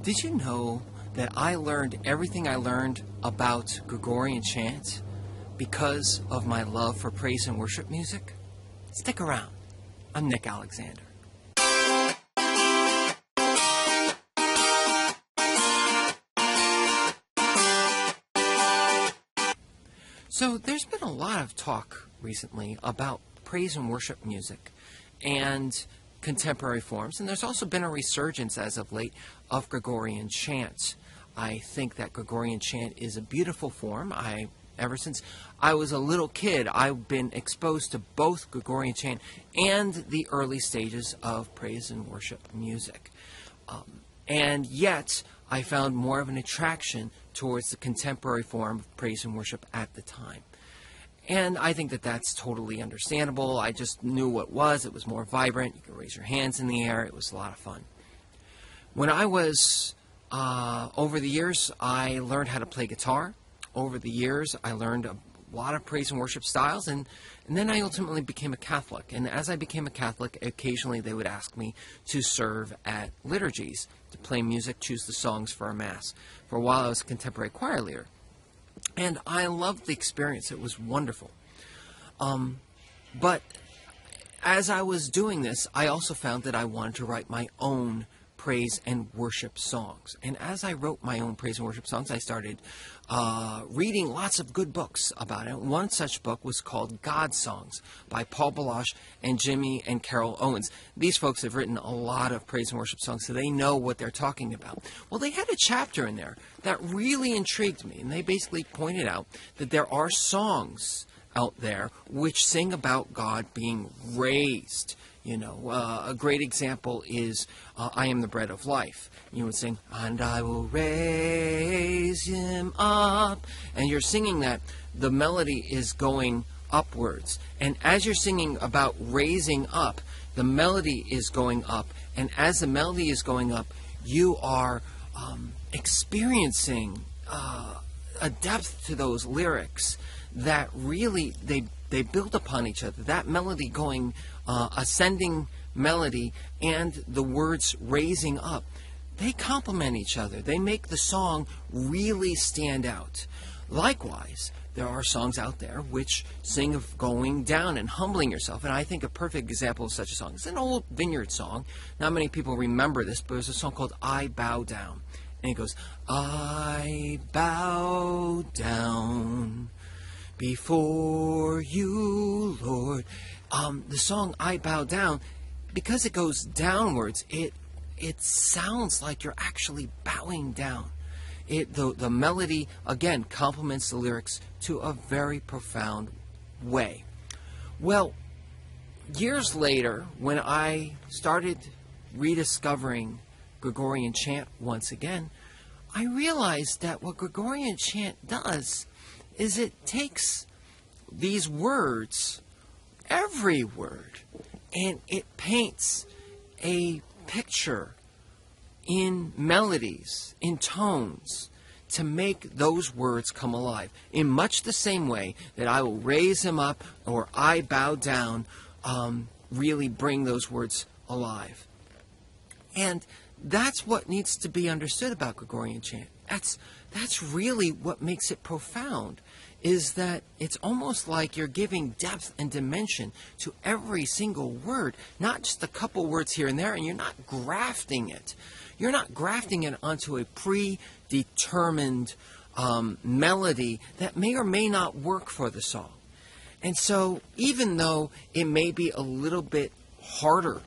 Did you know that I learned everything I learned about Gregorian chant because of my love for praise and worship music? Stick around. I'm Nick Alexander. So there's been a lot of talk recently about praise and worship music and contemporary forms, and there's also been a resurgence as of late of Gregorian chant. I think that Gregorian chant is a beautiful form. Ever since I was a little kid, I've been exposed to both Gregorian chant and the early stages of praise and worship music. And yet, I found more of an attraction towards the contemporary form of praise and worship at the time. And I think that that's totally understandable. I just knew what it was. It was more vibrant. You could raise your hands in the air. It was a lot of fun. When I was, over the years, I learned how to play guitar. Over the years, I learned a lot of praise and worship styles, and then I ultimately became a Catholic. And as I became a Catholic, occasionally they would ask me to serve at liturgies, to play music, choose the songs for a Mass. For a while, I was a contemporary choir leader. And I loved the experience. It was wonderful. But as I was doing this, I also found that I wanted to write my own praise and worship songs. And as I wrote my own praise and worship songs, I started reading lots of good books about it. One such book was called God Songs by Paul Baloche and Jimmy and Carol Owens. These folks have written a lot of praise and worship songs, so they know what they're talking about. Well, they had a chapter in there that really intrigued me, and they basically pointed out that there are songs out there which sing about God being raised. You know, a great example is I Am the Bread of Life. You would sing, and I will raise him up. And you're singing that. The melody is going upwards. And as you're singing about raising up, the melody is going up. And as the melody is going up, you are experiencing a depth to those lyrics that really, they build upon each other. That melody going, ascending melody, and the words raising up, they complement each other. They make the song really stand out. Likewise, there are songs out there which sing of going down and humbling yourself. And I think a perfect example of such a song is an old Vineyard song. Not many people remember this, but it was a song called I Bow Down. And it goes, I bow down before you, Lord. The song I Bow Down, because it goes downwards, it sounds like you're actually bowing down. The melody, again, complements the lyrics to a very profound way. Well, years later, when I started rediscovering Gregorian chant once again, I realized that what Gregorian chant does is it takes these words, every word, and it paints a picture in melodies, in tones, to make those words come alive. In much the same way that I will raise him up or I bow down, really bring those words alive. And that's what needs to be understood about Gregorian chant. That's really what makes it profound, is that it's almost like you're giving depth and dimension to every single word, not just a couple words here and there, and you're not grafting it. You're not grafting it onto a predetermined melody that may or may not work for the song. And so even though it may be a little bit harder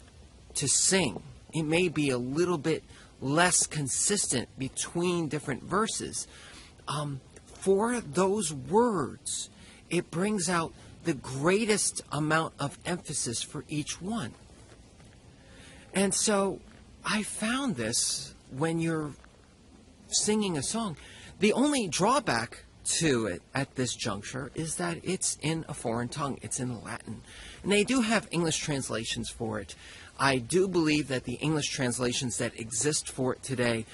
to sing, it may be a little bit less consistent between different verses, for those words, it brings out the greatest amount of emphasis for each one. And so I found this when you're singing a song. The only drawback to it at this juncture is that it's in a foreign tongue. It's in Latin. And they do have English translations for it. I do believe that the English translations that exist for it today,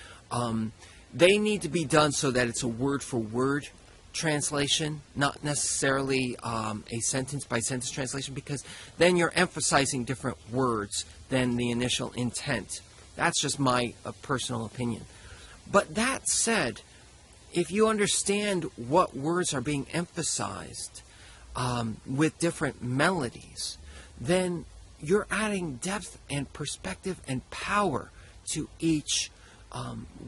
they need to be done so that it's a word-for-word translation, not necessarily a sentence-by-sentence translation, because then you're emphasizing different words than the initial intent. That's just my personal opinion. But that said, if you understand what words are being emphasized with different melodies, then you're adding depth and perspective and power to each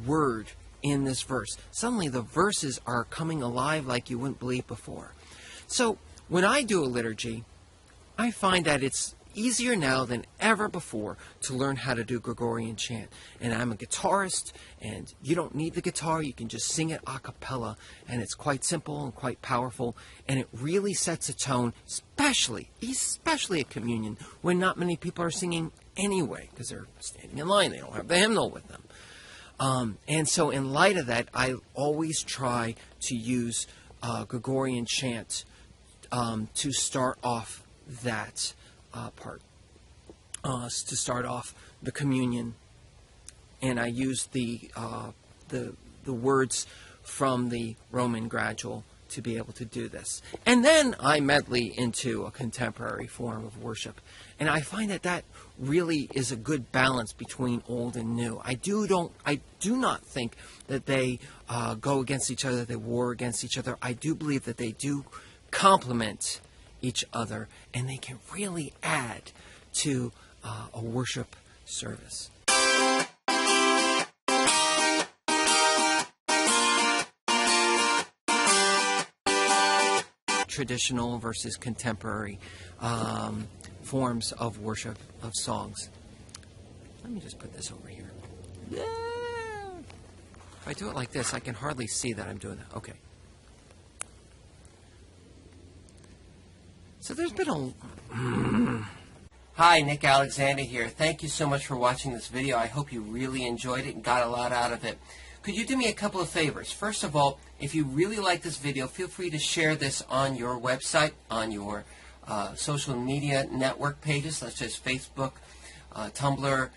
word in this verse. Suddenly the verses are coming alive like you wouldn't believe before. So when I do a liturgy, I find that it's easier now than ever before to learn how to do Gregorian chant. And I'm a guitarist, and you don't need the guitar. You can just sing it a cappella, and it's quite simple and quite powerful, and it really sets a tone, especially at communion, when not many people are singing anyway, because they're standing in line. They don't have the hymnal with them. And so in light of that, I always try to use Gregorian chant to start off that part, to start off the communion, and I use the words from the Roman Gradual to be able to do this. And then I medley into a contemporary form of worship, and I find that really is a good balance between old and new. I do not think that they go against each other, they war against each other. I do believe that they do complement each other, and they can really add to a worship service. Traditional versus contemporary forms of worship, of songs. Let me just put this over here. If I do it like this, I can hardly see that I'm doing that. Okay. So there's been a... Hi, Nick Alexander here. Thank you so much for watching this video. I hope you really enjoyed it and got a lot out of it. Could you do me a couple of favors? First of all, if you really like this video, feel free to share this on your website, on your social media network pages, such as Facebook, Tumblr,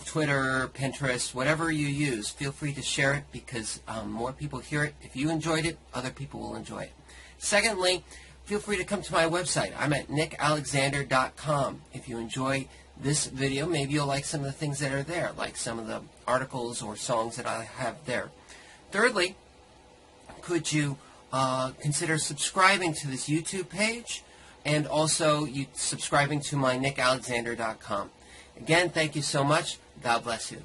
Twitter, Pinterest, whatever you use. Feel free to share it because more people hear it. If you enjoyed it, other people will enjoy it. Secondly, feel free to come to my website. I'm at nickalexander.com. If you enjoy this video, maybe you'll like some of the things that are there, like some of the articles or songs that I have there. Thirdly, could you consider subscribing to this YouTube page and also subscribing to my nickalexander.com. Again, thank you so much. God bless you.